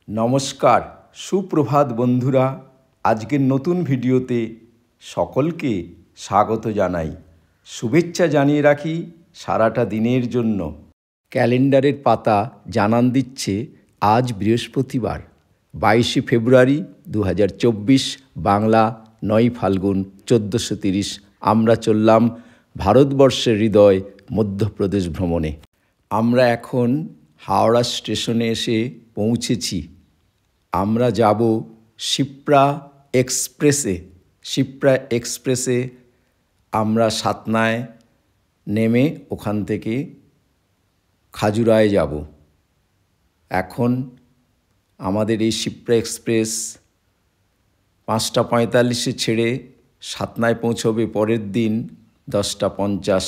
নমস্কার, সুপ্রভাত বন্ধুরা। আজকের নতুন ভিডিওতে সকলকে স্বাগত জানাই। শুভেচ্ছা জানিয়ে রাখি সারাটা দিনের জন্য। ক্যালেন্ডারের পাতা জানান দিচ্ছে আজ বৃহস্পতিবার 22শে ফেব্রুয়ারি 2024, বাংলা 9 ফাল্গুন 1430। আমরা চললাম ভারতবর্ষের হৃদয় মধ্যপ্রদেশ ভ্রমণে। আমরা এখন হাওড়া স্টেশনে এসে পৌঁছেছি। আমরা যাব শিপ্রা এক্সপ্রেসে। শিপ্রা এক্সপ্রেসে আমরা সাতনায় নেমে ওখান থেকে খাজুরায় যাব। এখন আমাদের এই শিপ্রা এক্সপ্রেস 5:45 ছেড়ে সাতনায় পৌঁছবে পরের দিন 10:50।